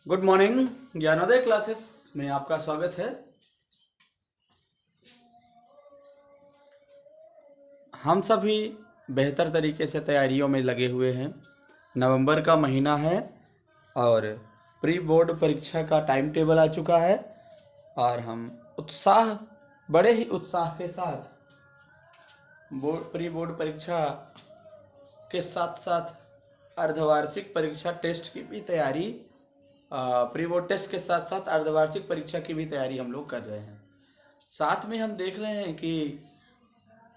Good morning. Gyanodaya classes में आपका स्वागत है। हम सभी बेहतर तरीके से तैयारियों में लगे हुए हैं। नवंबर का महीना है और प्री बोर्ड परीक्षा का टाइम टेबल आ चुका है और हम बड़े ही उत्साह के साथ प्री बोर्ड परीक्षा के साथ साथ अर्धवार्षिक परीक्षा टेस्ट की भी तैयारी, प्री बोर्ड टेस्ट के साथ साथ अर्धवार्षिक परीक्षा की भी तैयारी हम लोग कर रहे हैं। साथ में हम देख रहे हैं कि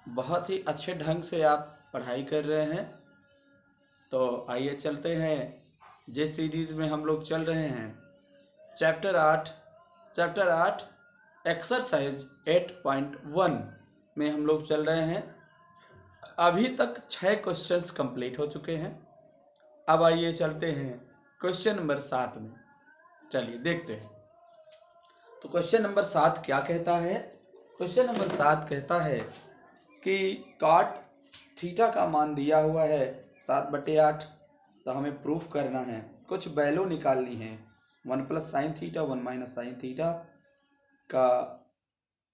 बहुत ही अच्छे ढंग से आप पढ़ाई कर रहे हैं। तो आइए चलते हैं जिस सीरीज में हम लोग चल रहे हैं, चैप्टर 8 एक्सरसाइज 8.1 में हम लोग चल रहे हैं। अभी तक 6 क्वेश्चंस कंप्लीट हो चुके हैं। अब आइए चलते हैं क्वेश्चन नंबर 7 में। चलिए देखते हैं। तो क्वेश्चन नंबर 7 क्या कहता है? क्वेश्चन नंबर 7 कहता है कि cot थीटा का मान दिया हुआ है 7/8। तो हमें प्रूफ करना है, कुछ वैल्यू निकालनी है। 1 + sin थीटा 1 - sin थीटा का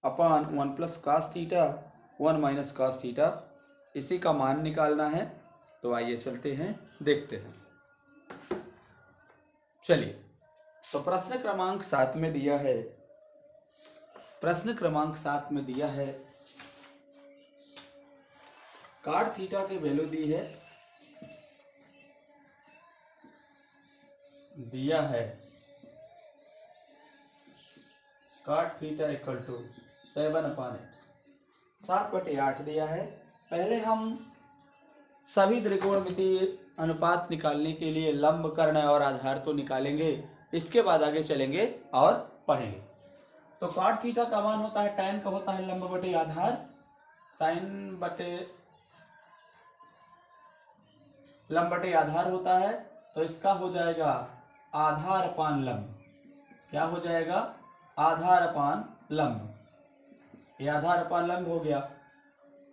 अपान 1 + cos थीटा 1 - cos थीटा, इसी का मान निकालना है। तो आइए चलते हैं, देखते हैं। चलिए, तो प्रश्न क्रमांक 7 में दिया है, cot थीटा की वैल्यू दिया है cot थीटा = 7/8, 7/8 दिया है। पहले हम सभी त्रिकोणमितीय अनुपात निकालने के लिए लंब, कर्ण और आधार तो निकालेंगे, इसके बाद आगे चलेंगे और पढ़ेंगे। तो cot थीटा का मान होता है, tan का होता है लंब बटे आधार, sin बटे लंब बटे आधार होता है। तो इसका हो जाएगा आधार अपान लंब। क्या हो जाएगा? आधार अपान लंब। ये आधार अपान लंब हो गया।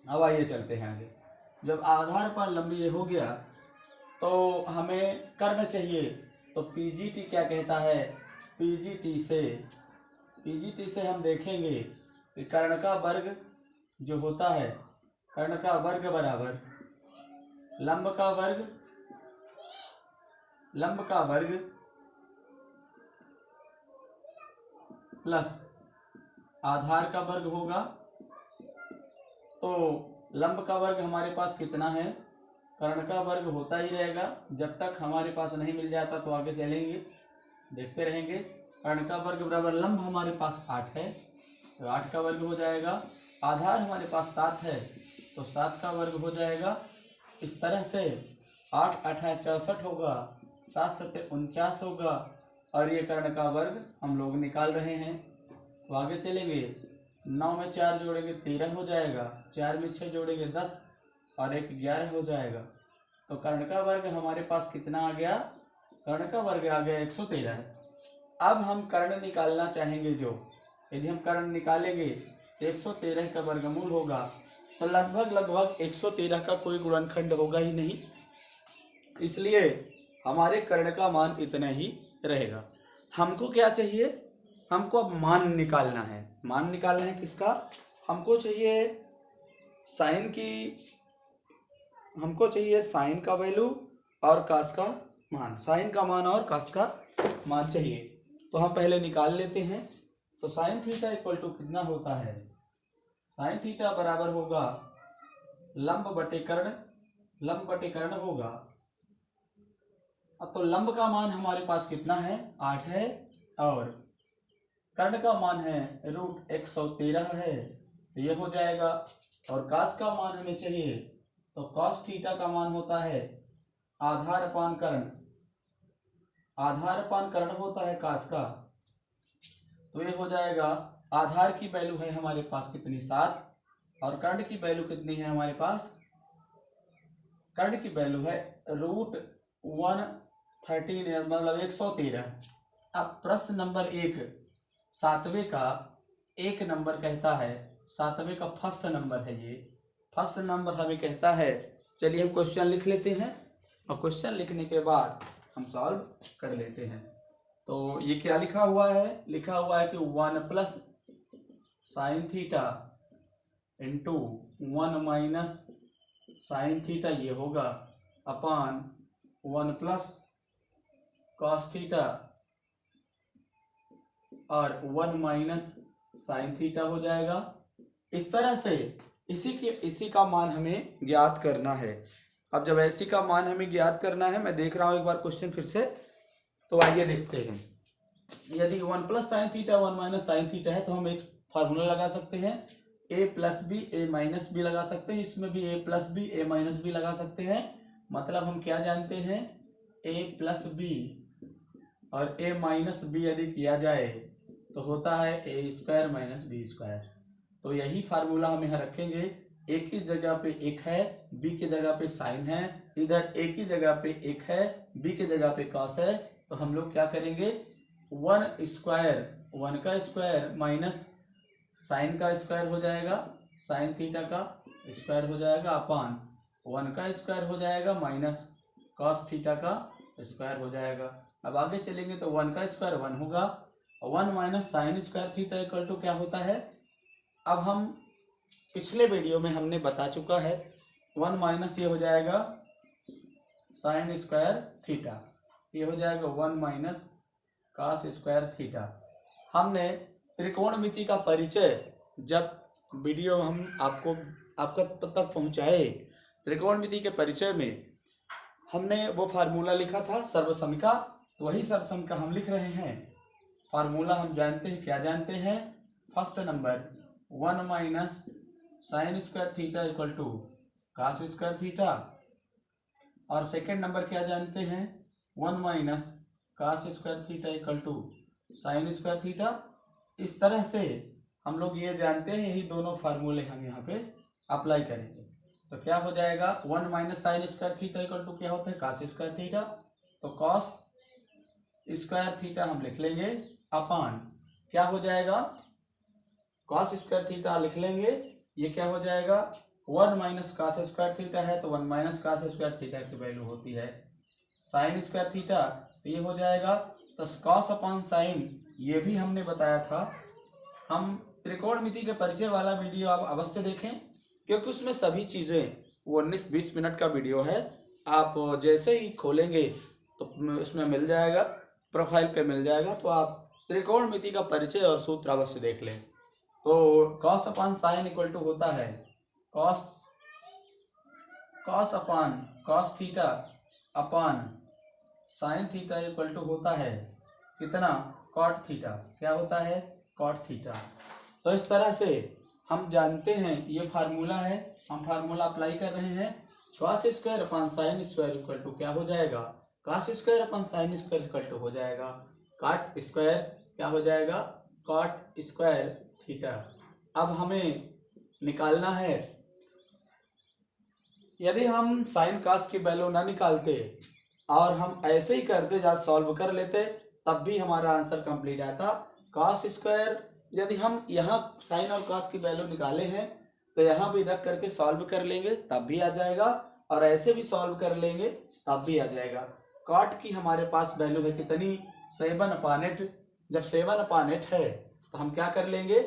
अब आइए चलते हैं आगे। जब आधार अपान लंब ये हो गया तो हमें कर्ण चाहिए। तो पीजीटी क्या कहता है? पीजीटी से हम देखेंगे कि कर्ण का वर्ग जो होता है, कर्ण का वर्ग बराबर लंब का वर्ग प्लस आधार का वर्ग होगा। तो लंब का वर्ग हमारे पास कितना है? कर्ण का वर्ग होता ही रहेगा। जब तक हमारे पास नहीं मिल जाता तो आगे चलेंगे, देखते रहेंगे। कर्ण का वर्ग बराबर लंब हमारे पास 8 है, तो 8 का वर्ग हो जाएगा। आधार हमारे पास 7 है, तो 7 का वर्ग हो जाएगा। इस तरह से 8 × 8 = 64 होगा, 7 × 7 = 49 होगा। और ये कर्ण का वर्ग हम लोग निकाल रहे हैं। तो आगे चलेंगे। 9 में 4 जोड़ेंगे 13 हो जाएगा, 4 में 6 जोड़ेंगे 10 और 1 11 हो जाएगा। तो कर्ण का वर्ग हमारे पास कितना आ गया? कर्ण का वर्ग आ गया 113 है। अब हम कर्ण निकालना चाहेंगे। यदि हम कर्ण निकालेंगे तो 113 का वर्गमूल होगा। तो लगभग 113 का कोई गुणनखंड होगा ही नहीं, इसलिए हमारे कर्ण का मान इतना ही रहेगा। हमको क्या चाहिए? हमको अब मान निकालना है। मान निकालना है किसका? हमको चाहिए साइन का वैल्यू और कास का मान। साइन का मान और कास का मान चाहिए। तो हम पहले निकाल लेते हैं। तो साइन थीटा = कितना होता है? साइन थीटा बराबर होगा लंब बटे कर्ण होगा। अब तो लंब का मान हमारे पास कितना है? 8 है और कर्ण का मान है √113 है, तो ये हो जाएगा। और कास का मान हमें चाहिए, तो कॉस थीटा का मान होता है आधार अपान कर्ण होता है कास का। तो ये हो जाएगा, आधार की वैल्यू है हमारे पास कितनी? 7 और कर्ण की वैल्यू कितनी है हमारे पास? कर्ण की वैल्यू है √113 मतलब 113। अब प्रश्न नंबर 1 7वें का 1 नंबर कहता है, 7वें का फर्स्ट नंबर है। ये फर्स्ट नंबर हमें कहता है। चलिए हम क्वेश्चन लिख लेते हैं और क्वेश्चन लिखने के बाद हम सॉल्व कर लेते हैं। तो ये क्या लिखा हुआ है? लिखा हुआ है कि 1 plus sine theta into 1 minus sine theta ये होगा अपान 1 प्लस कॉस थीटा और 1 माइनस साइन थीटा हो जाएगा। इस तरह से इसी का मान हमें ज्ञात करना है। अब जब इसी का मान हमें ज्ञात करना है, मैं देख रहा हूँ एक बार क्वेश्चन फिर से, तो आइए देखते हैं। यदि 1 plus sine theta 1 minus sine theta है तो हम एक फार्मूला लगा सकते हैं, a plus B A minus B लगा सकते हैं। इसमें भी a plus B A minus B लगा सकते हैं। मतलब हम क्या जानते हैं, a प्लस बी और a माइनस बी यदि किया जाए तो होता है a square minus B square. तो यही फार्मूला हम यहाँ रखेंगे। a की जगह पे 1 है, b की जगह पे साइन है, इधर a की जगह पे 1 है, b की जगह पे कॉस है। तो हम लोग क्या करेंगे, 1 स्क्वायर 1 का स्क्वायर माइनस साइन का स्क्वायर हो जाएगा, साइन थीटा का स्क्वायर हो जाएगा अपान 1 का स्क्वायर हो जाएगा माइनस कॉस थीटा का स्क्वायर हो जाएगा। अब आगे चलेंगे तो 1 का स्क्वायर 1 होगा, 1 minus sine square theta equal to क्या होता है। अब हम पिछले वीडियो में हमने बता चुका है, 1 माइनस ये हो जाएगा साइन स्क्वायर थीटा, ये हो जाएगा 1 माइनस कॉस स्क्वायर थीटा। हमने त्रिकोणमिति का परिचय जब वीडियो हम आपका तक पहुंचाए, त्रिकोणमिति के परिचय में हमने वो फार्मूला लिखा था सर्वसमिका, वही सर्वसमिका हम लिख रहे हैं। फार्मूला हम जानते हैं, क्या जानते हैं, first number 1 minus sine square theta equal to cos square theta, और सेकेंड नंबर क्या जानते हैं, 1 minus cos square theta equal to sine square theta. इस तरह से हम लोग ये जानते हैं, यही दोनों फार्मूले हम यहाँ पे अप्लाई करेंगे। तो क्या हो जाएगा, 1 minus sine square theta equal to क्या होता है, कॉस स्क्वायर थीटा। तो कॉस स्क्वायर थीटा हम लिख लेंगे अपान क्या हो जाएगा, कॉस स्क्वायर थीटा लिख लेंगे, ये क्या हो जाएगा 1 माइनस कॉस स्क्वायर थीटा है तो 1 माइनस कॉस स्क्वायर थीटा की वैल्यू होती है साइन स्क्वायर थीटा, तो ये हो जाएगा। तो कॉस अपान साइन ये भी हमने बताया था। हम त्रिकोणमिति के परिचय वाला वीडियो आप अवश्य देखें, क्योंकि उसमें सभी चीज़ें, वो 19-20 मिनट का वीडियो है, आप जैसे ही खोलेंगे तो उसमें मिल जाएगा, प्रोफाइल पे मिल जाएगा। तो आप त्रिकोणमिति का परिचय और सूत्र अवश्य देख लें। तो cos upon sine equal to होता है cos upon cos theta upon sine theta equal to होता है कितना, कॉट थीटा। क्या होता है, कॉट थीटा। तो इस तरह से हम जानते हैं, ये फार्मूला है, हम फार्मूला अप्लाई कर रहे हैं। Cos square upon sine square equal to क्या हो जाएगा, cos square upon sine square equal to हो जाएगा कॉट स्क्वायर, क्या हो जाएगा, कॉट स्क्वायर थीटा। अब हमें निकालना है, यदि हम साइन कॉस की वैल्यू ना निकालते और हम ऐसे ही करते, जा सॉल्व कर लेते, तब भी हमारा आंसर कंप्लीट आता। कॉस स्क्वायर यदि हम यहाँ साइन और कॉस की वैल्यू निकाले हैं तो यहाँ भी रख करके सॉल्व कर लेंगे तब भी आ जाएगा, और ऐसे भी सॉल्व कर लेंगे तब भी आ जाएगा। कॉट की हमारे पास वैल्यू है कितनी, 7/8। जब 7/8 है तो हम क्या कर लेंगे,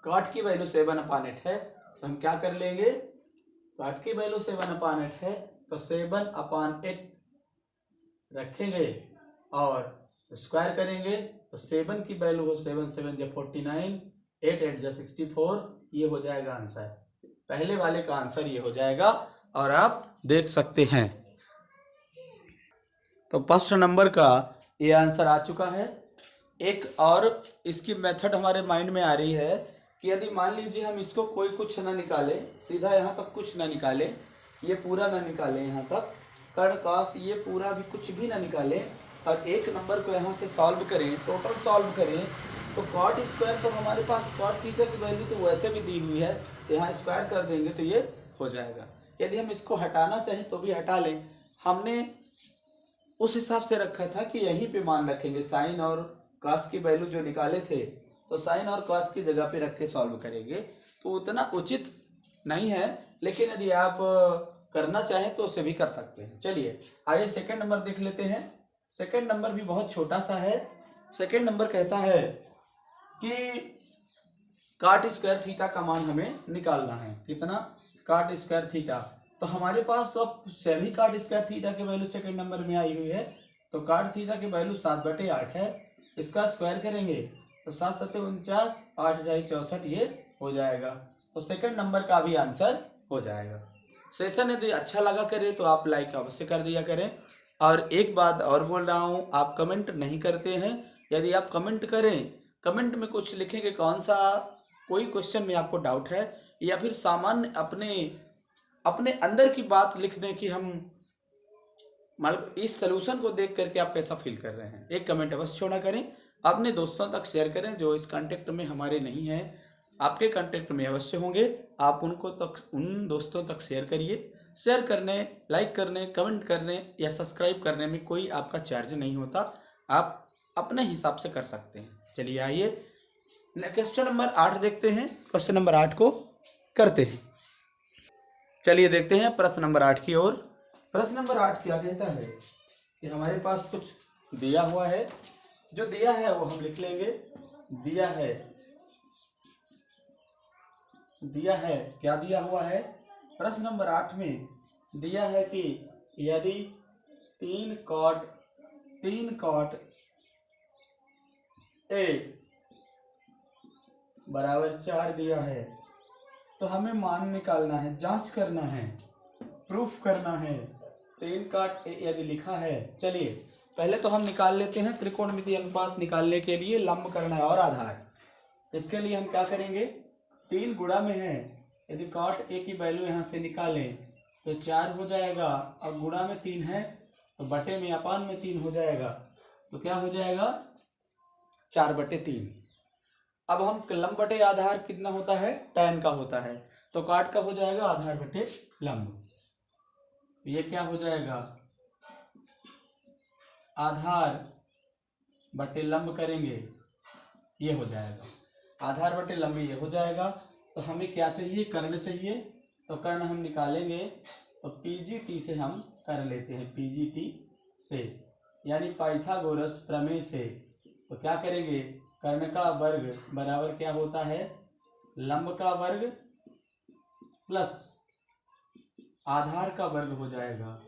कॉट की वैल्यू 7/8 है तो हम क्या कर लेंगे, कॉट की वैल्यू 7/8 है तो 7/8 रखेंगे और स्क्वायर करेंगे तो 7 की वैल्यू हो 7 7 जा 49, 8 8 जा 64, ये हो जाएगा आंसर। पहले वाले का आंसर ये हो जाएगा और आप देख सकते हैं। तो फर्स्ट नंबर का ये आंसर आ चुका है। एक और इसकी मेथड हमारे माइंड में आ रही है कि यदि मान लीजिए हम इसको कोई कुछ ना निकाले, सीधा यहाँ तक कुछ ना निकाले, ये पूरा ना निकाले, यहाँ तक कर्ण कॉस ये पूरा भी कुछ भी ना निकाले, और एक नंबर को यहाँ से सॉल्व करें, टोटल सॉल्व करें, तो कॉट स्क्वायर तो हमारे पास कॉट थीटा की वैल्यू तो वैसे भी दी हुई है, यहाँ स्क्वायर कर देंगे तो ये हो जाएगा। यदि हम इसको हटाना चाहें तो भी हटा लें। हमने उस हिसाब से रखा था कि यहीं पे मान रखेंगे, साइन और कॉस की वैल्यू जो निकाले थे तो साइन और कॉस की जगह पे रख के सॉल्व करेंगे, तो उतना उचित नहीं है, लेकिन यदि आप करना चाहें तो उसे भी कर सकते हैं। चलिए आइए सेकंड नंबर देख लेते हैं। सेकंड नंबर भी बहुत छोटा सा है। सेकंड नंबर कहता है कि काट स्क्वायर थीटा का मान हमें निकालना है। कितना? काट स्क्वायर थीटा। तो हमारे पास तो अब सभी काट स्क्वायर थीटा के वैल्यू सेकंड नंबर में आई हुई है। तो काट थीटा की वैल्यू 7/8 है। इसका स्क्वायर करेंगे तो 7 7 49, 8 जाई 64, ये हो जाएगा। तो सेकंड नंबर का भी आंसर हो जाएगा। सेशन यदि अच्छा लगा करे तो आप लाइक अवश्य कर दिया करें। और एक बात और बोल रहा हूँ, आप कमेंट नहीं करते हैं। यदि आप कमेंट करें, कमेंट में कुछ लिखेंगे कौन सा कोई क्वेश्चन में आपको डाउट है, या फिर सामान्य अपने अंदर की बात लिख दें कि हम मतलब इस सोल्यूशन को देख करके आप कैसा फील कर रहे हैं। एक कमेंट अवश्य छोड़ा करें। अपने दोस्तों तक शेयर करें जो इस कांटेक्ट में हमारे नहीं हैं। आपके कांटेक्ट में अवश्य होंगे, आप उनको तक उन दोस्तों तक शेयर करिए। शेयर करने, लाइक करने, कमेंट करने या सब्सक्राइब करने में कोई आपका चार्ज नहीं होता, आप अपने हिसाब से कर सकते हैं। चलिए आइए क्वेश्चन नंबर 8 देखते हैं। क्वेश्चन नंबर 8 को करते हैं। चलिए देखते हैं प्रश्न नंबर 8 की ओर। प्रश्न नंबर 8 क्या कहता है कि हमारे पास कुछ दिया हुआ है। जो दिया है वो हम लिख लेंगे। दिया है क्या दिया हुआ है? प्रश्न नंबर 8 में दिया है कि यदि 3 cot A बराबर 4 दिया है तो हमें मान निकालना है, जांच करना है, प्रूफ करना है। 3 cot A यदि लिखा है, चलिए पहले तो हम निकाल लेते हैं। त्रिकोणमितीय अनुपात निकालने के लिए लंब करना है और आधार। इसके लिए हम क्या करेंगे? 3 गुणा में है, यदि cot A की वैल्यू यहाँ से निकालें तो 4 हो जाएगा, और गुणा में 3 है तो बटे में अपान में 3 हो जाएगा। तो क्या हो जाएगा? 4/3। अब हम लंब बटे आधार कितना होता है? tan का होता है। तो काट का हो जाएगा आधार बटे लंब। ये क्या हो जाएगा? आधार बटे लंब करेंगे, ये हो जाएगा। आधार बटे लंब ये हो जाएगा। तो हमें क्या चाहिए? कर्ण चाहिए। तो कर्ण हम निकालेंगे तो PGT से हम कर लेते हैं। PGT से यानी पाइथागोरस प्रमेय से। तो क्या करेंगे? कर्ण का वर्ग बराबर क्या होता है? लंब का वर्ग प्लस आधार का वर्ग हो जाएगा।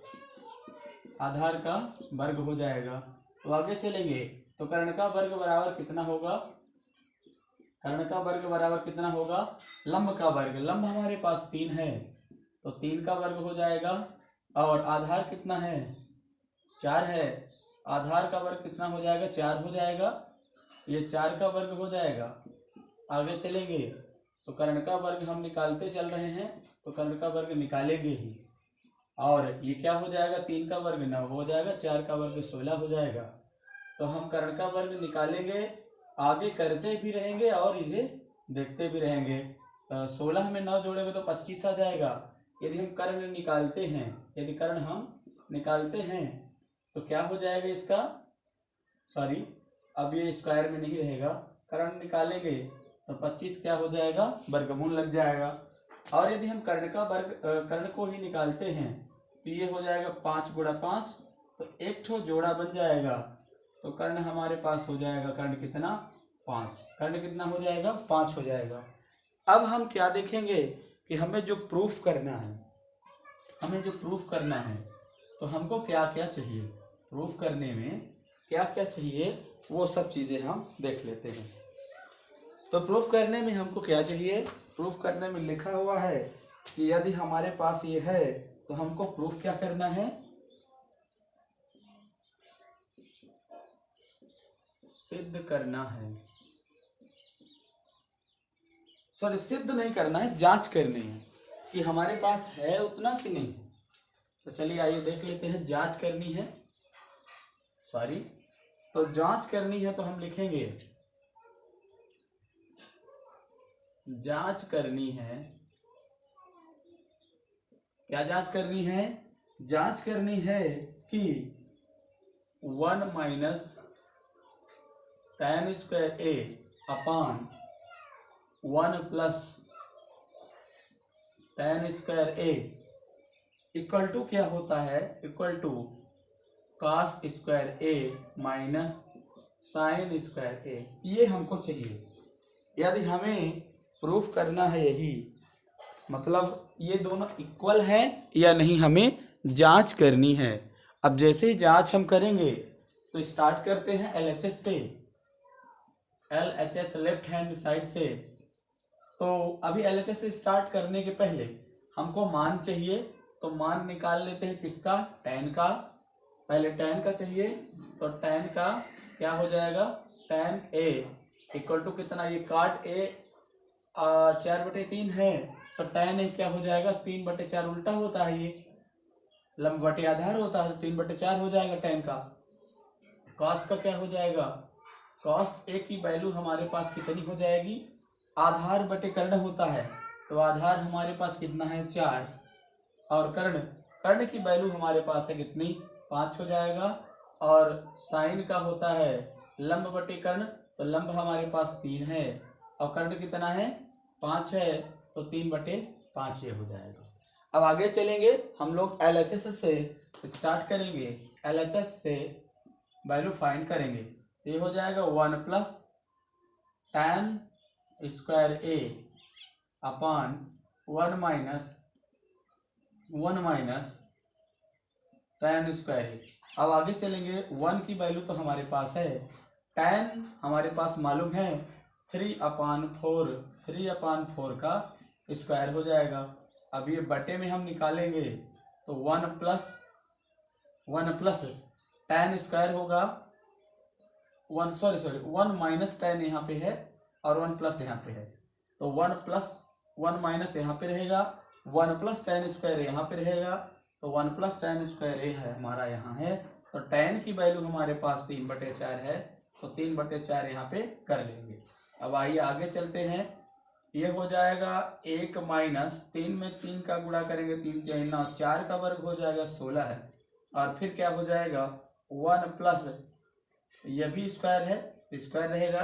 आधार का वर्ग हो जाएगा। तो आगे चलेंगे तो कर्ण का वर्ग बराबर कितना होगा? कर्ण का वर्ग बराबर कितना होगा? लंब का वर्ग। लंब हमारे पास 3 है तो 3 का वर्ग हो जाएगा। और आधार कितना है? 4 है। आधार का वर्ग कितना हो जाएगा? 4 हो जाएगा। ये 4 का वर्ग हो जाएगा। आगे चलेंगे तो कर्ण का वर्ग हम निकालते चल रहे हैं, तो कर्ण का वर्ग निकालेंगे ही। और ये क्या हो जाएगा? 3 का वर्ग 9 हो जाएगा, 4 का वर्ग 16 हो जाएगा। तो हम कर्ण का वर्ग निकालेंगे, आगे करते भी रहेंगे और इसे देखते भी रहेंगे। 16 में 9 जोड़ेंगे तो 25 आ जाएगा। यदि हम कर्ण निकालते हैं, यदि कर्ण हम निकालते हैं तो क्या हो जाएगा इसका? सॉरी, अब ये स्क्वायर में नहीं रहेगा। कर्ण निकालेंगे तो 25 क्या हो जाएगा? वर्गमूल लग जाएगा। और यदि हम कर्ण का वर्ग कर्ण को ही निकालते हैं तो ये हो जाएगा 5 गुणा 5, तो एक ठो जोड़ा बन जाएगा। तो कर्ण हमारे पास हो जाएगा, कर्ण कितना? 5। कर्ण कितना हो जाएगा? 5 हो जाएगा। अब हम क्या देखेंगे कि हमें जो प्रूफ करना है, तो हमको क्या क्या चाहिए प्रूफ करने में, क्या क्या चाहिए वो सब चीज़ें हम देख लेते हैं। तो प्रूफ करने में हमको क्या चाहिए? प्रूफ करने में लिखा हुआ है कि यदि हमारे पास ये है तो हमको प्रूफ क्या करना है? सिद्ध करना है। सॉरी, सिद्ध नहीं करना है, जांच करनी है कि हमारे पास है उतना कि नहीं। तो चलिए आइए देख लेते हैं। जांच करनी है, सॉरी, तो जांच करनी है तो हम लिखेंगे जांच करनी है। क्या जांच करनी है? जांच करनी है कि 1 minus tan square A upon 1 plus tan square A equal to क्या होता है? Equal to cos square A minus sine square A, ये हमको चाहिए। यदि हमें प्रूफ करना है यही, मतलब ये दोनों इक्वल हैं या नहीं, हमें जांच करनी है। अब जैसे ही जांच हम करेंगे तो स्टार्ट करते हैं एलएचएस से, एलएचएस लेफ्ट हैंड साइड से। तो अभी एलएचएस से स्टार्ट करने के पहले हमको मान चाहिए, तो मान निकाल लेते हैं किसका, टैन का। पहले टैन का चाहिए, तो टैन का क्या हो जाएगा, टैन ए इक्वल टू कितना, ये काट ए 4/3 है, तो टैन ए क्या हो जाएगा, 3/4 उल्टा होता है, ये लंब बटे आधार होता है, तो 3/4 हो जाएगा टैन का। कॉस का क्या हो जाएगा, कॉस ए की वैल्यू हमारे पास कितनी हो जाएगी, आधार बटे कर्ण होता है, तो आधार हमारे पास कितना है 4, और कर्ण की वैल्यू हमारे पास है कितनी 5 हो जाएगा। और साइन का होता है लंब बटे कर्ण, तो लंब हमारे पास 3 है और कर्ण कितना है 5 है, तो 3/5 ये हो जाएगा। अब आगे चलेंगे हम लोग, एलएचएस से स्टार्ट करेंगे, एलएचएस से वैल्यू फाइंड करेंगे। तो ये हो जाएगा 1 प्लस टैन स्क्वायर ए अपॉन 1 माइनस टैन स्क्वायर ए। अब आगे चलेंगे, 1 की वैल्यू तो हमारे पास है, टैन हमारे पास मालूम है 3/4 का स्क्वायर हो जाएगा। अब ये बटे में हम निकालेंगे तो 1 प्लस टैन स्क्वायर होगा, 1 माइनस टैन यहाँ पे है और 1 प्लस यहाँ पे है, तो 1 माइनस यहाँ पे रहेगा, 1 प्लस टैन स्क्वायर यहाँ पे रहेगा, तो 1 प्लस टैन स्क्वायर ए है हमारा यहाँ है। तो टैन की वैल्यू हमारे पास 3/4 है, तो 3/4 यहाँ पे कर लेंगे। अब आइए आगे चलते हैं, ये हो जाएगा 1 माइनस 3 में 3 का गुणा करेंगे, 3 3 9, 4 का वर्ग हो जाएगा 16 है, और फिर क्या हो जाएगा 1 प्लस, ये भी स्क्वायर है, स्क्वायर रहेगा,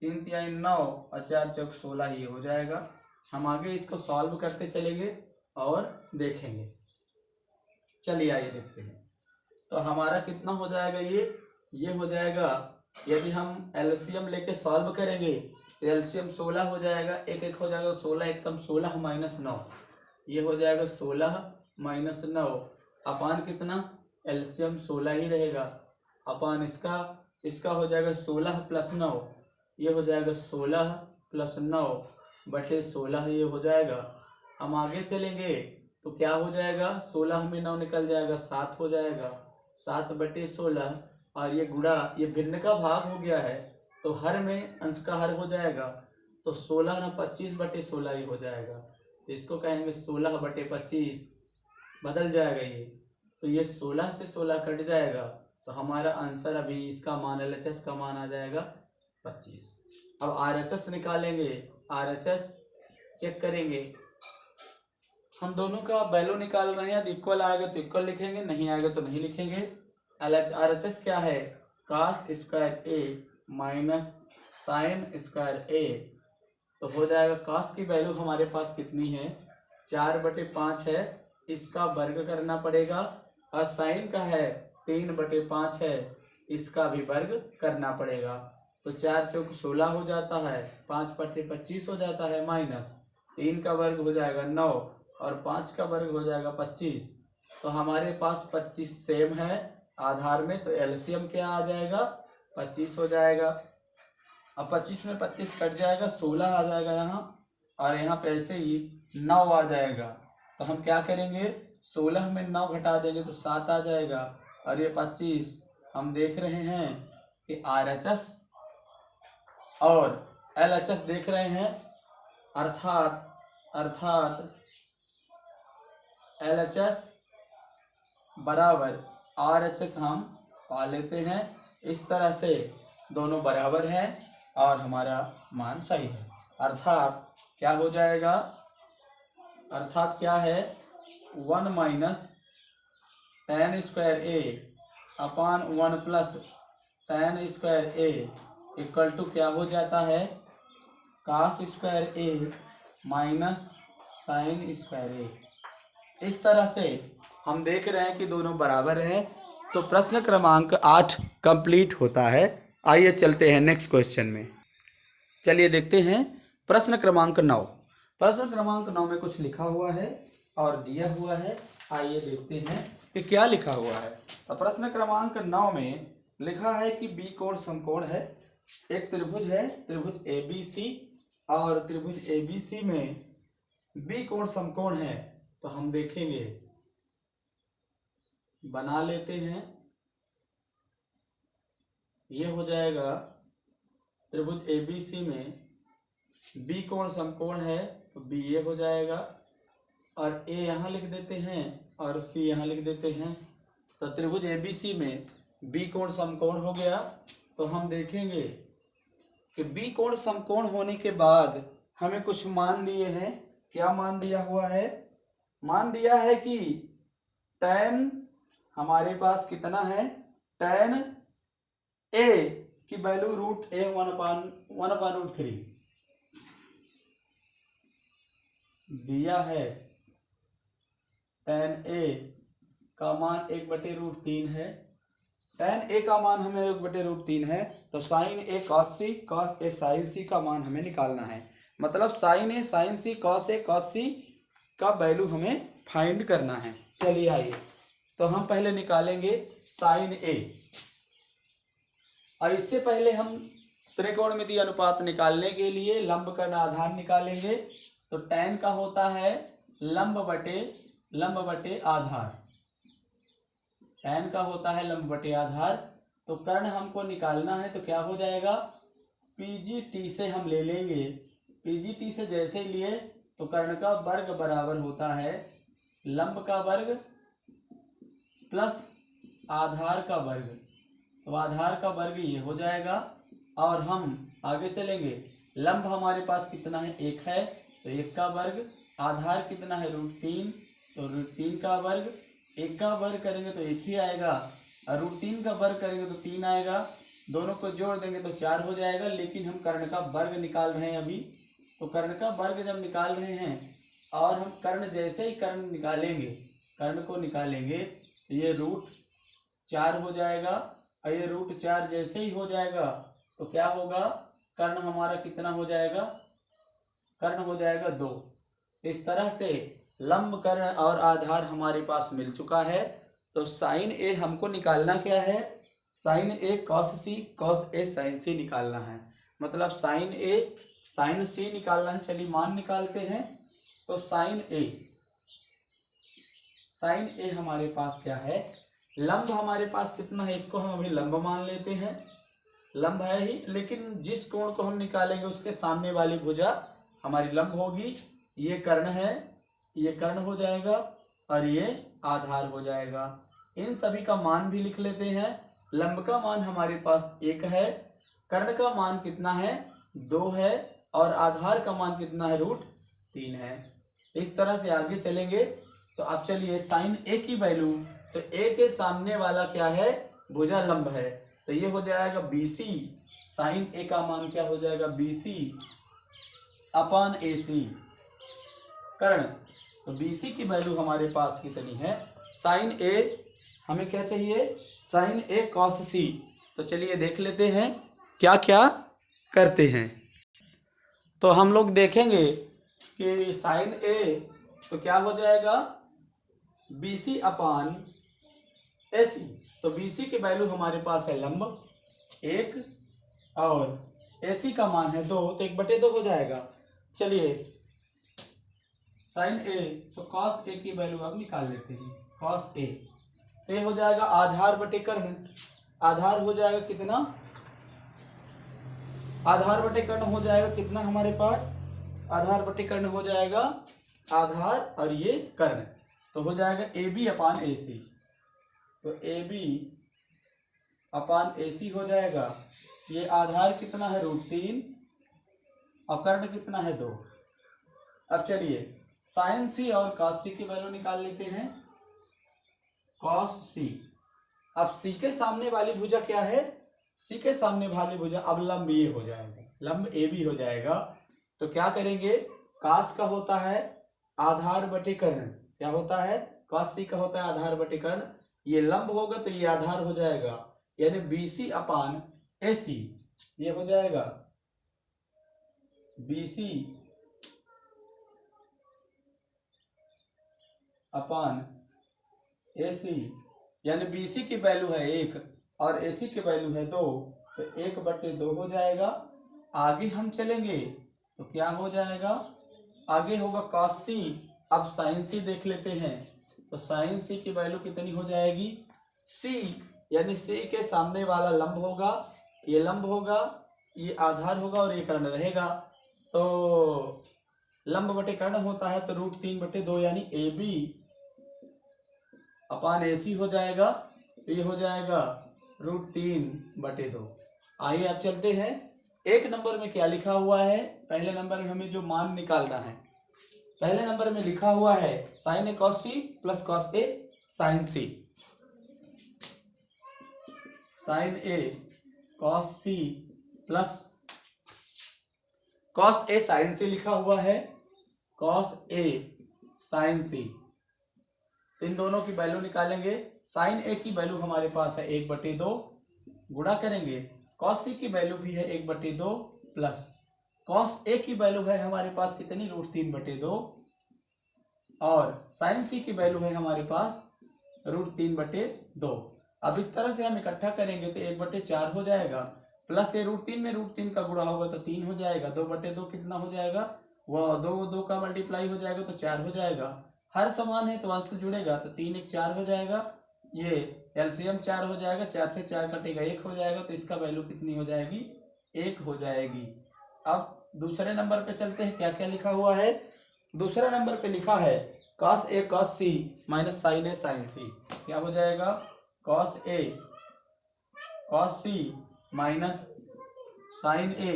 3 3 9 और 4 चौक 16 ये हो जाएगा। हम आगे इसको सॉल्व करते चलेंगे और देखेंगे। चलिए आइए देखते हैं, तो हमारा कितना हो जाएगा, ये हो जाएगा, यदि हम एलसीएम लेके सॉल्व करेंगे तो एलसीएम 16 हो जाएगा, एक हो जाएगा 16, एक कम 16 माइनस 9, ये हो जाएगा 16 माइनस 9 अपान कितना, एलसीएम 16 ही रहेगा, अपान इसका हो जाएगा 16 प्लस 9, ये हो जाएगा 16 प्लस 9 बटे 16 ये हो जाएगा। हम आगे चलेंगे तो क्या हो जाएगा, 16 में 9 निकल जाएगा, 7 हो जाएगा, 7/16, और ये गुणा, ये भिन्न का भाग हो गया है, तो हर में अंश का हर हो जाएगा, तो 16 ना 25/16 ही हो जाएगा, तो इसको कहेंगे 16/25, बदल जाएगा ये, तो ये 16 से 16 कट जाएगा, तो हमारा आंसर अभी इसका मान एलएचएस का मान आ जाएगा 25। अब आरएचएस निकालेंगे, आरएचएस चेक करेंगे, हम दोनों का वैल्यू निकाल रहे हैं, इक्वल आएगा तो इक्वल लिखेंगे, नहीं आएगा तो नहीं लिखेंगे। आरएचएस क्या है, cos square A minus sine square ए, तो हो जाएगा कॉस की वैल्यू हमारे पास कितनी है 4/5 है, इसका वर्ग करना पड़ेगा, और साइन का है 3/5 है, इसका भी वर्ग करना पड़ेगा, तो 4 चौक 16 हो जाता है, 5/25 हो जाता है, माइनस 3 का वर्ग हो जाएगा 9 और 5 का वर्ग हो जाएगा 25, तो हमारे पास 25 सेम है आधार में, तो एलसीएम क्या आ जाएगा 25 हो जाएगा। अब 25 में 25 कट जाएगा, 16 आ जाएगा यहाँ, और यहाँ पे ऐसे ही 9 आ जाएगा, तो हम क्या करेंगे 16 में 9 घटा देंगे तो 7 आ जाएगा, और ये 25 हम देख रहे हैं कि आरएचएस और एलएचएस देख रहे हैं, अर्थात एलएचएस बराबर आरएचएस हम पा लेते हैं, इस तरह से दोनों बराबर हैं और हमारा मान सही है। अर्थात क्या हो जाएगा, अर्थात क्या है 1 minus tan square A upon 1 plus tan square A equal to क्या हो जाता है cos square A minus sine square A. इस तरह से हम देख रहे हैं कि दोनों बराबर हैं, तो प्रश्न क्रमांक 8 कंप्लीट होता है। आइए चलते हैं नेक्स्ट क्वेश्चन में। चलिए देखते हैं प्रश्न क्रमांक 9। प्रश्न क्रमांक 9 में कुछ लिखा हुआ है और दिया हुआ है। आइए देखते हैं कि क्या लिखा हुआ है। तो प्रश्न क्रमांक 9 में लिखा है कि बी कोण समकोण है। एक त्रिभुज है, त्रिभुज ABC, और त्रिभुज ABC में बी कोण समकोण है। तो हम देखेंगे, बना लेते हैं। ये हो जाएगा त्रिभुज ABC में बी कोण समकोण है, तो बी ये हो जाएगा, और ए यहाँ लिख देते हैं और सी यहाँ लिख देते हैं। तो त्रिभुज ABC में बी कोण समकोण हो गया। तो हम देखेंगे कि बी कोण समकोण होने के बाद हमें कुछ मान दिए हैं। क्या मान दिया हुआ है? मान दिया है कि tan हमारे पास कितना है, tan A की वैल्यू √A 1/√3 दिया है। tan A का मान 1/√3 है। tan A का मान हमें 1/√3 है। तो sin A cos C, cos A sin C का मान हमें निकालना है। मतलब sin A sin C cos A cos C का वैल्यू हमें फाइंड करना है। चलिए आइए, तो हम पहले निकालेंगे sin A, और इससे पहले हम त्रिकोणमितीय अनुपात निकालने के लिए लंब कर्ण आधार निकालेंगे। तो tan का होता है लंब बटे आधार। tan का होता है लंब बटे आधार। तो कर्ण हमको निकालना है, तो क्या हो जाएगा, PGT से हम ले लेंगे। PGT से जैसे लिए तो कर्ण का वर्ग बराबर होता है लंब का वर्ग प्लस आधार का वर्ग। तो आधार का वर्ग ये हो जाएगा। और हम आगे चलेंगे, लंब हमारे पास कितना है, 1 है, तो 1 का वर्ग, आधार कितना है √3, तो √3 का वर्ग। 1 का वर्ग करेंगे तो 1 ही आएगा, और √3 का वर्ग करेंगे तो 3 आएगा। दोनों को जोड़ देंगे तो 4 हो जाएगा। लेकिन हम कर्ण का वर्ग निकाल रहे हैं अभी। तो कर्ण का वर्ग जब निकाल रहे हैं, और हम कर्ण जैसे ही कर्ण निकालेंगे, कर्ण को निकालेंगे, तो ये √4 हो जाएगा। और ये √4 जैसे ही हो जाएगा तो क्या होगा, कर्ण हमारा कितना हो जाएगा, कर्ण हो जाएगा 2। इस तरह से लंब कर्ण और आधार हमारे पास मिल चुका है। तो sin A हमको निकालना क्या है, sin A cos C cos A sin C निकालना है। मतलब sin A sin C निकालना है। चलिए मान निकालते हैं। तो sin A हमारे पास क्या है, लंब हमारे पास कितना है, इसको हम अभी लंब मान लेते हैं। लंब है ही, लेकिन जिस कोण को हम निकालेंगे उसके सामने वाली भुजा हमारी लंब होगी। ये कर्ण है, ये कर्ण हो जाएगा, और ये आधार हो जाएगा। इन सभी का मान भी लिख लेते हैं। लंब का मान हमारे पास 1 है, कर्ण का मान कितना है, 2 है, और आधार का मान कितना है, √3 है। इस तरह से आगे चलेंगे। तो अब चलिए sin A की वैल्यू, तो A के सामने वाला क्या है, भुजा लंब है, तो ये हो जाएगा BC। sin A का मान क्या हो जाएगा, BC/AC कर्ण। तो BC की वैल्यू हमारे पास कितनी है, sin A हमें क्या चाहिए, sin A cos C। तो चलिए देख लेते हैं क्या क्या करते हैं। तो हम लोग देखेंगे कि sin A तो क्या हो जाएगा, BC/AC। तो BC की वैल्यू हमारे पास है लंब 1, और AC का मान है 2, तो 1/2 हो जाएगा। चलिए sin A, तो cos A की वैल्यू अब निकाल लेते हैं। cos A तो ये हो जाएगा आधार बटे कर्ण। आधार हो जाएगा कितना, आधार बटे कर्ण हो जाएगा कितना हमारे पास, आधार बटे कर्ण हो जाएगा आधार और ये कर्ण। तो हो जाएगा AB/AC। तो AB/AC हो जाएगा। ये आधार कितना है, √3, और कर्ण कितना है, 2। अब चलिए sin C और cos C की वैल्यू निकाल लेते हैं। cos C, अब C के सामने वाली भुजा क्या है, C के सामने वाली भुजा अब लंब ये हो जाएगा, लंब AB हो जाएगा। तो क्या करेंगे, cos का होता है आधार बटे कर्ण, क्या होता है, cos C का होता है आधार बटे कर्ण, ये लंब होगा तो ये आधार हो जाएगा, यानी BC अपान AC ये हो जाएगा BC अपान AC, यानी BC की वैल्यू है 1 और AC की वैल्यू है 2, तो 1/2 हो जाएगा। आगे हम चलेंगे तो क्या हो जाएगा, आगे होगा cos C। अब sin C देख लेते हैं, तो sin C की वैल्यू कितनी हो जाएगी, C यानी C के सामने वाला लंब होगा, ये लंब होगा, ये आधार होगा और ये कर्ण रहेगा। तो लंब बटे कर्ण होता है तो √3/2 यानी AB अपान AC हो जाएगा, तो ये हो जाएगा √3/2। आइए अब चलते हैं, एक नंबर में क्या लिखा हुआ है। पहले नंबर में हमें जो मान निकालना है, पहले नंबर में लिखा हुआ है sin A cos C plus cos A sin C। sin A cos C plus cos A sin C लिखा हुआ है, cos A sin C। तो इन दोनों की वैल्यू निकालेंगे। sin A की वैल्यू हमारे पास है 1/2, गुणा करेंगे cos C की वैल्यू भी है 1/2 प्लस cos A की वैल्यू है हमारे पास कितनी, √3/2 और sin C की वैल्यू है हमारे पास √3/2। अब इस तरह से हम इकट्ठा करेंगे तो 1/4 हो जाएगा, प्लस ये √3 में √3 का गुणा होगा तो 3 हो जाएगा, 2/2 कितना हो जाएगा, वह 2 का मल्टीप्लाई हो जाएगा तो 4 हो जाएगा। हर समान है तो अंश जुड़ेगा, तो 3 1 4 हो जाएगा, ये एलसीएम 4 हो जाएगा, 4 से 4 कटेगा 1 हो जाएगा, तो इसका वैल्यू कितनी हो जाएगी, 1 हो जाएगी। अब दूसरे नंबर पे चलते हैं, क्या क्या लिखा हुआ है। दूसरे नंबर पे लिखा है cos A cos C minus sin A sin C, क्या हो जाएगा, cos A cos C minus sin A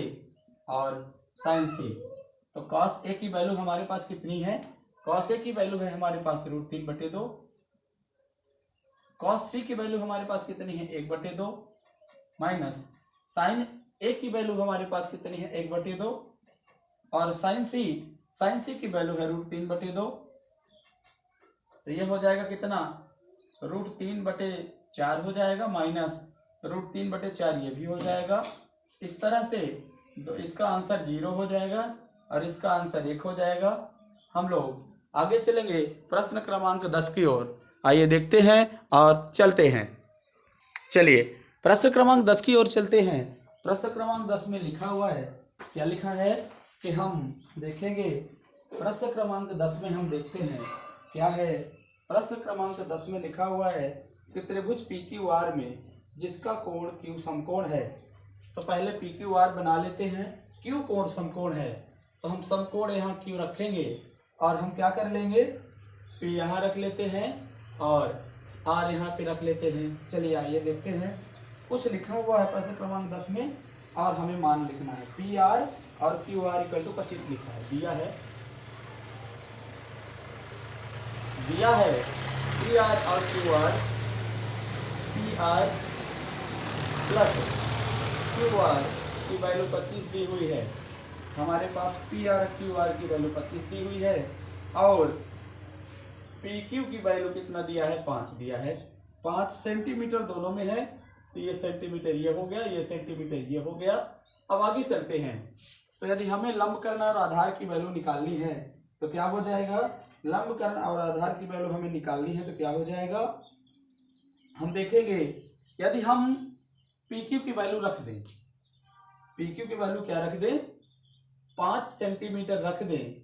और sin C। तो cos A की वैल्यू हमारे पास कितनी है, cos A की वैल्यू है हमारे पास √3/2, cos C की वैल्यू हमारे पास कितनी है 1/2 माइनस sin A की वैल्यू हमारे पास कितनी है 1/2 और sin C की वैल्यू है √3/2, तो ये हो जाएगा कितना, √3/4 हो जाएगा माइनस √3/4 ये भी हो जाएगा। इस तरह से तो इसका आंसर 0 हो जाएगा और इसका आंसर 1 हो जाएगा। हम लोग आगे चलेंगे प्रश्न क्रमांक 10 की ओर, आइए देखते हैं और चलते हैं। चलिए प्रश्न क्रमांक 10 की ओर चलते हैं। प्रश्न क्रमांक 10 में लिखा हुआ है, क्या लिखा है कि हम देखेंगे, प्रश्न क्रमांक 10 में हम देखते हैं क्या है। प्रश्न क्रमांक 10 में लिखा हुआ है कि त्रिभुज PQR में जिसका कोण Q समकोण है। तो पहले PQR बना लेते हैं, Q कोण समकोण है, तो हम समकोण यहाँ Q रखेंगे और हम क्या कर लेंगे, P यहाँ रख लेते हैं और R यहाँ पे रख लेते हैं। चलिए आइए देखते हैं, कुछ लिखा हुआ है प्रश्न क्रमांक 10 में और हमें मान लिखना है। PR और QR = 25 लिखा है, दिया है PR और QR, PR प्लस QR की वैल्यू 25 दी हुई है हमारे पास, PR और QR की वैल्यू 25 दी हुई है और PQ की वैल्यू कितना दिया है, 5 दिया है। 5 सेंटीमीटर दोनों में है, तो ये सेंटीमीटर ये हो गया, ये सेंटीमीटर ये हो गया। अब आगे चलते हैं, तो यदि हमें लंबकर्ण और आधार की वैल्यू निकालनी है तो क्या हो जाएगा, लंबकर्ण और आधार की वैल्यू हमें निकालनी है तो क्या हो जाएगा, हम देखेंगे यदि हम PQ की वैल्यू रख दें, PQ की वैल्यू क्या रख दें, 5 सेंटीमीटर रख दें,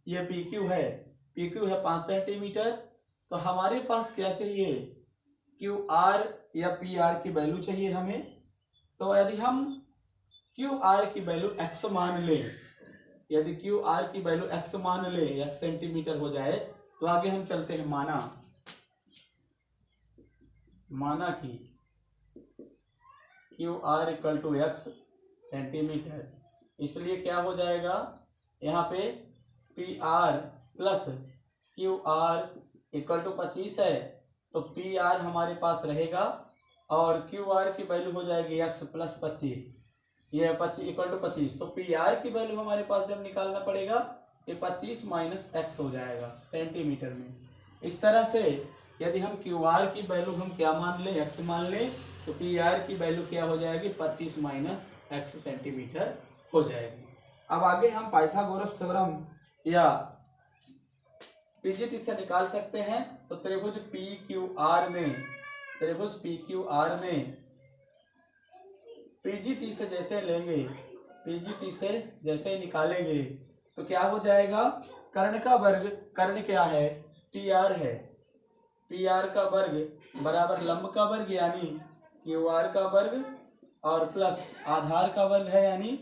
ये PQ है 5 सेंटीमीटर, तो हमारे पास क्या चाहिए, QR या PR की वैल्यू चाहिए हमें। तो यदि हम QR की वैल्यू x मान लें, यदि QR की वैल्यू x मान लें, x सेंटीमीटर हो जाए, तो आगे हम चलते हैं, माना कि QR = x सेंटीमीटर, इसलिए क्या हो जाएगा, यहाँ पे PR प्लस QR = 25 है, तो PR हमारे पास रहेगा और QR की वैल्यू हो जाएगी x + 25, ये 25 = 25, तो PR की वैल्यू हमारे पास जब निकालना पड़ेगा, ये 25 - x हो जाएगा सेंटीमीटर में। इस तरह से यदि हम क्यू आर की वैल्यू हम क्या मान लें, एक्स मान लें, तो पी आर की वैल्यू क्या हो जाएगी, 25 माइनस एक्स सेंटीमीटर हो जाएगी। अब आगे हम पाइथागोरस थ्योरम या पीजीटी से निकाल सकते हैं। तो त्रिभुज पी क्यू आर में, त्रिभुज पी क्यू आर में पीजीटी से जैसे लेंगे, पीजीटी से जैसे निकालेंगे तो क्या हो जाएगा, कर्ण का वर्ग, कर्ण क्या है, पी आर है, पी आर का वर्ग बराबर लंब का वर्ग यानी क्यू आर का वर्ग और प्लस आधार का वर्ग है यानी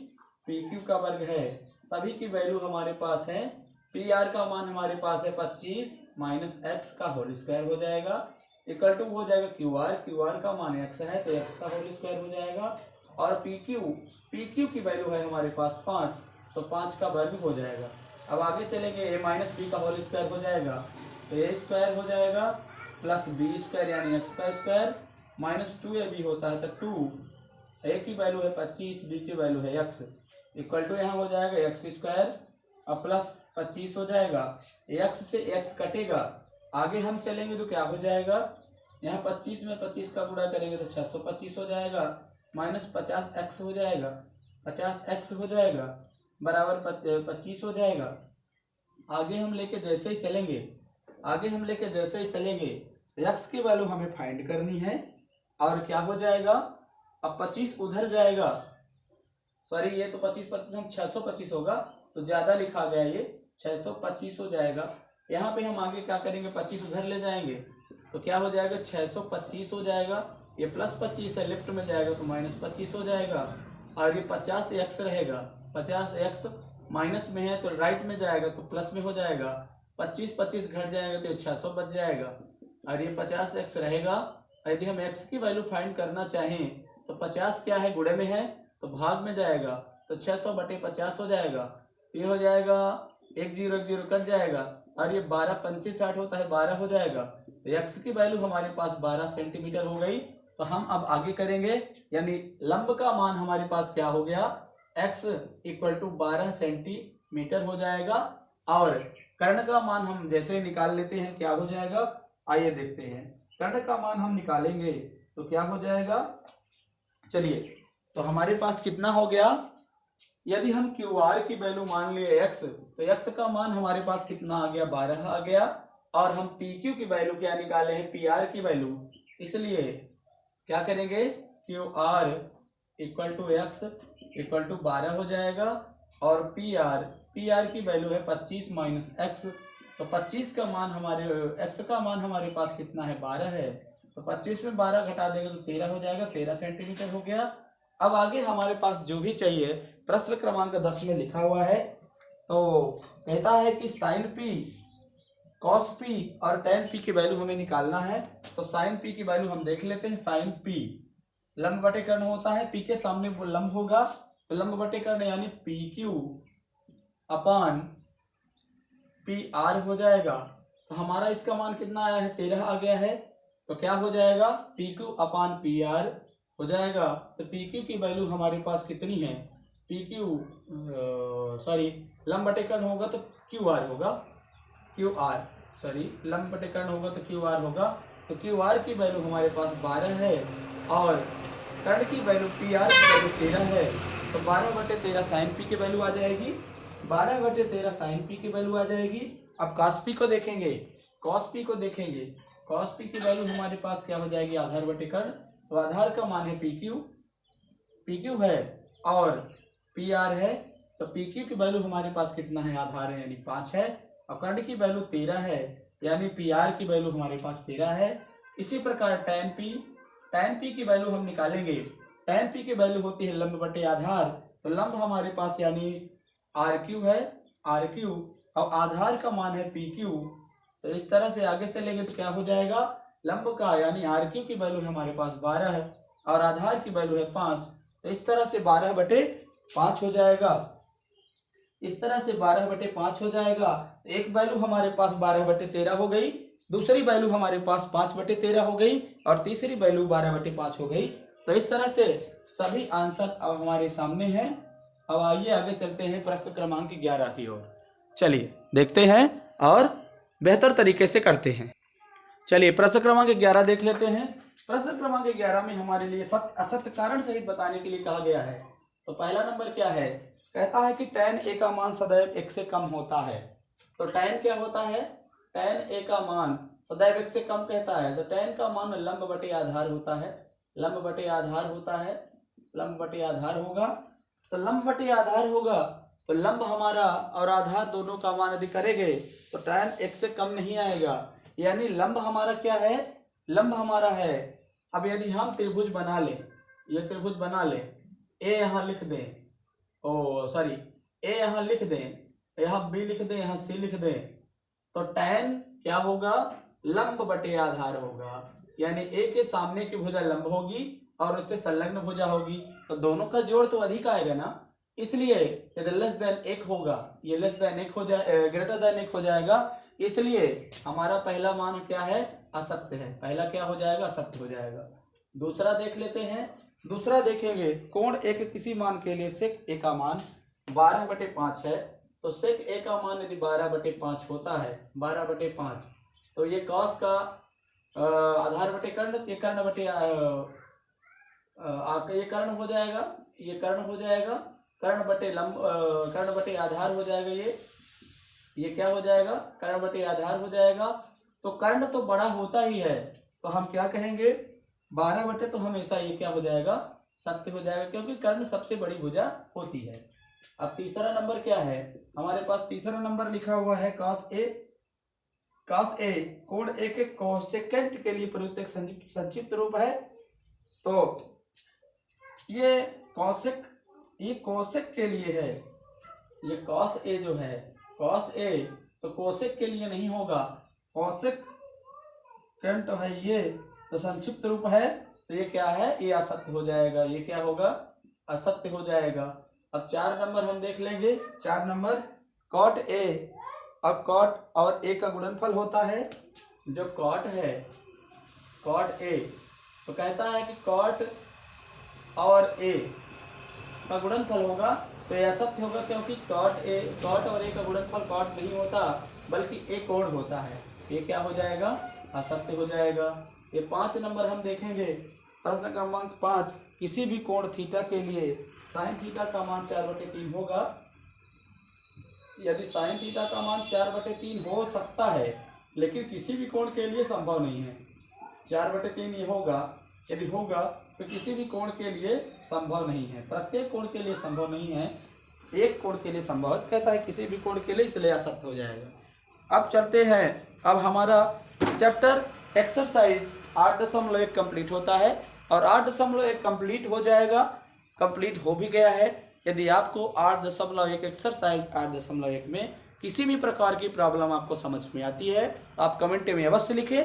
पी क्यू का वर्ग है। सभी की वैल्यू हमारे पास है। पी आर का मान हमारे पास है 25 माइनस एक्स का होल स्क्वायर हो जाएगा, इक्वल टू हो जाएगा क्यू आर, क्यू आर का मान एक्स है तो एक्स का होल स्क्वायर हो जाएगा, और पी क्यू की वैल्यू है हमारे पास 5, तो 5 का वर्ग हो जाएगा। अब आगे चलेंगे, ए माइनस बी का होल स्क्वायर हो जाएगा, तो ए स्क्वायर हो जाएगा प्लस बी स्क्वायर यानी एक्स का स्क्वायर माइनस 2ab होता है, तो 2 ए की वैल्यू है 25, बी की वैल्यू है एक्स, इक्वल टू यहाँ हो जाएगा एक्स स्क्वायर और प्लस 25 हो जाएगा, एक्स से एक्स कटेगा। आगे हम चलेंगे तो क्या हो जाएगा, यहाँ 25 में 25 का गुणा करेंगे तो 625 हो जाएगा, माइनस 50x हो जाएगा, 50x हो जाएगा बराबर 25 हो जाएगा। आगे हम लेके जैसे ही चलेंगे, आगे हम लेके जैसे ही चलेंगे, x की वैल्यू हमें फाइंड करनी है, और क्या हो जाएगा, अब 25 उधर जाएगा, सॉरी ये तो 25 हम 625 होगा, तो ज्यादा लिखा गया, ये 625 हो जाएगा। यहाँ पे हम आगे क्या करेंगे, 25 उधर ले जाएंगे तो क्या हो जाएगा, 625 हो जाएगा, ये प्लस 25 है, लेफ्ट में जाएगा तो माइनस 25 हो जाएगा, और ये 50x रहेगा, 50x माइनस में है तो राइट में जाएगा तो प्लस में हो जाएगा, 25 घट जाएगा तो 600 बच जाएगा, और ये 50x रहेगा। यदि हम x की वैल्यू फाइंड करना चाहें तो 50 क्या है, गुणे में है तो भाग में जाएगा, तो 600/50 हो जाएगा, ये हो जाएगा 1 0 कट जाएगा, और ये 12 पंचे 60 होता है, 12 हो जाएगा, तो x की वैल्यू हमारे पास 12 सेंटीमीटर हो गई। तो हम अब आगे करेंगे, यानी लंब का मान हमारे पास क्या हो गया, x इक्वल टू 12 सेंटीमीटर हो जाएगा, और कर्ण का मान हम जैसे निकाल लेते हैं क्या हो जाएगा, आइए देखते हैं। कर्ण का मान हम निकालेंगे तो क्या हो जाएगा, चलिए, तो हमारे पास कितना हो गया, यदि हम क्यू आर की वैल्यू मान लिए x, तो x का मान हमारे पास कितना आ गया, 12 आ गया, और हम पी क्यू की वैल्यू क्या निकाले हैं, पी आर की वैल्यू, इसलिए क्या करेंगे, Q R equal to X equal to 12 हो जाएगा, और पी आर की वैल्यू है 25 माइनस एक्स, तो 25 का मान हमारे, एक्स का मान हमारे पास कितना है, 12 है, तो 25 में 12 घटा देंगे तो 13 हो जाएगा, 13 सेंटीमीटर हो गया। अब आगे हमारे पास जो भी चाहिए, प्रश्न क्रमांक 10 में लिखा हुआ है, तो कहता है कि साइन पी, कॉस पी और टेन पी की वैल्यू हमें निकालना है। तो साइन पी की वैल्यू हम देख लेते हैं, साइन पी लंब बटे कर्ण होता है, पी के सामने वो लंब होगा, तो लंब बटे कर्ण यानी पी क्यू अपान पी आर हो जाएगा। तो हमारा इसका मान कितना आया है, 13 आ गया है, तो क्या हो जाएगा, पी क्यू अपान पी आर हो जाएगा। तो पी क्यू की वैल्यू हमारे पास कितनी है, पी क्यू सॉरी लंब बटे कर्ण होगा तो क्यू आर होगा, क्यू आर सॉरी लंब बटे कर्ण होगा तो क्यू आर होगा, तो क्यू आर की वैल्यू हमारे पास 12 है, और कर्ण की वैल्यू पी आर की वैल्यू 13 है, तो 12/13 साइन पी की वैल्यू आ जाएगी, 12/13 साइन पी की वैल्यू आ जाएगी। अब कॉस पी को देखेंगे, कॉस पी को देखेंगे, कॉस पी की वैल्यू हमारे पास क्या हो जाएगी, आधार बटे कर्ण, तो आधार का मान है पी क्यू है और पी आर है, तो पी क्यू की वैल्यू हमारे पास कितना है, आधार है यानी 5 है, और कर्ण की वैल्यू 13 है यानी पी आर की वैल्यू हमारे पास 13 है। इसी प्रकार टेन पी की वैल्यू हम निकालेंगे, टेन पी की वैल्यू होती है लंब बटे आधार, तो लंब हमारे पास यानी आर क्यू है, आर क्यू, और आधार का मान है पी क्यू। तो इस तरह से आगे चलेंगे तो क्या हो जाएगा, लंब का यानी आर क्यू की वैल्यू हमारे पास 12 है और आधार की वैल्यू है 5, तो इस तरह से 12/5 हो जाएगा, इस तरह से 12/5 हो जाएगा। एक वैल्यू हमारे पास 12/13 हो गई, दूसरी वैल्यू हमारे पास 5/13 हो गई, और तीसरी वैल्यू 12/5 हो गई। तो इस तरह से सभी आंसर अब हमारे सामने हैं। अब आइए आगे चलते हैं प्रश्न क्रमांक 11 की ओर, चलिए देखते हैं और बेहतर तरीके से करते हैं। चलिए प्रश्न क्रमांक 11 देख लेते हैं। प्रश्न क्रमांक 11 में हमारे लिए सत्य असत्य कारण सहित बताने के लिए कहा गया है। तो पहला नंबर क्या है, कहता है कि tan a का मान सदैव 1 से कम होता है। तो tan क्या होता है, tan a का मान सदैव 1 से कम कहता है। तो tan का मान लंब बटे आधार होता है, लंब बटे आधार होता है, लंब बटे आधार होगा। तो लंब बटे आधार होगा तो लंब हमारा और आधार दोनों का मान यदि करेंगे तो tan 1 से कम नहीं आएगा, यानी लंब हमारा क्या है, लंब हमारा है। अब यदि हम त्रिभुज बना लें, ये त्रिभुज बना लें, ए यहाँ लिख दें, ए यहाँ लिख दें, यहाँ बी लिख दें, यहाँ सी लिख दें, तो tan क्या होगा, लंब बटे आधार होगा, यानी ए के सामने की भुजा लंब होगी और उससे संलग्न भुजा होगी, तो दोनों का जोड़ तो अधिक आएगा ना, इसलिए यदि लेस देन 1 होगा, ये लेस देन 1 हो जाए, ग्रेटर देन 1 हो जाएगा, इसलिए हमारा पहला मान क्या है, असत्य है। पहला क्या हो जाएगा, असत्य हो जाएगा। दूसरा देख लेते हैं। दूसरा देखेंगे, कोण ए के किसी मान के लिए सेक ए का मान 12/5 है। तो सेक ए का मान यदि 12/5 होता है, 12/5, तो ये कॉस का आधार बटे कर्ण, ये कर्ण बटे ये कर्ण हो जाएगा, ये कर्ण हो जाएगा, कर्ण बटे लंब, कर्ण बटे आधार हो जाएगा, ये क्या हो जाएगा, कर्ण बटे आधार हो जाएगा। तो कर्ण तो बड़ा होता ही है, तो हम क्या कहेंगे, 12 बटे, तो हमेशा ये क्या हो जाएगा, सत्य हो जाएगा, क्योंकि कर्ण सबसे बड़ी भुजा होती है। अब तीसरा नंबर क्या है हमारे पास, तीसरा नंबर लिखा हुआ है कॉस ए। कॉस ए कोण ए के कोसेकेंट के लिए प्रयुक्त एक संक्षिप्त रूप है। तो ये कोसेक के लिए है, ये कॉस ए जो है, कॉस ए तो कोसेक के लिए नहीं होगा, कोसेक केंट है ये, तो संक्षिप्त रूप है, तो ये क्या है, ये असत्य हो जाएगा, ये क्या होगा, असत्य हो जाएगा। अब 4 नंबर हम देख लेंगे। 4 नंबर, कॉट ए, अब कॉट और ए का गुणनफल होता है, जो कॉट है, कॉट ए, तो कहता है कि कॉट और ए का गुणनफल होगा, तो यह असत्य होगा, क्योंकि कॉट और ए का गुणनफल कॉट नहीं होता, बल्कि ए कोण होता है, ये क्या हो जाएगा, असत्य हो जाएगा। ये 5 नंबर हम देखेंगे। प्रश्न क्रमांक 5, किसी भी कोण थीटा के लिए साइन थीटा का मान 4/3 होगा। यदि साइन थीटा का मान 4/3 हो सकता है, लेकिन किसी भी कोण के लिए संभव नहीं है। 4/3 ये होगा, यदि होगा तो किसी भी कोण के लिए संभव नहीं है, प्रत्येक कोण के लिए संभव नहीं है, एक कोण के लिए संभव है, कहता है किसी भी कोण के लिए, इसलिए असत्य हो जाएगा। अब चलते हैं, अब हमारा चैप्टर एक्सरसाइज 8.1 कंप्लीट होता है, और 8.1 कंप्लीट हो जाएगा, कंप्लीट हो भी गया है। यदि आपको 8.1 एक्सरसाइज 8.1 में किसी भी प्रकार की प्रॉब्लम आपको समझ में आती है, आप कमेंट में अवश्य लिखें।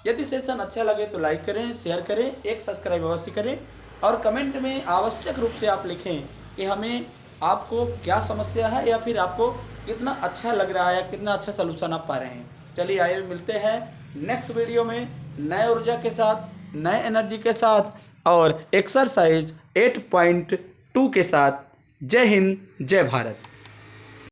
यदि सेशन अच्छा लगे तो लाइक करें, शेयर करें, एक सब्सक्राइब अवश्य करें, और कमेंट में आवश्यक रूप से आप लिखें कि हमें आपको क्या समस्या है, या फिर आपको कितना अच्छा लग रहा है, कितना अच्छा सलूशन आप पा रहे हैं। चलिए आइए मिलते हैं नेक्स्ट वीडियो में नए ऊर्जा के साथ, नए एनर्जी के साथ, और एक्सरसाइज 8.2 के साथ। जय हिंद, जय भारत।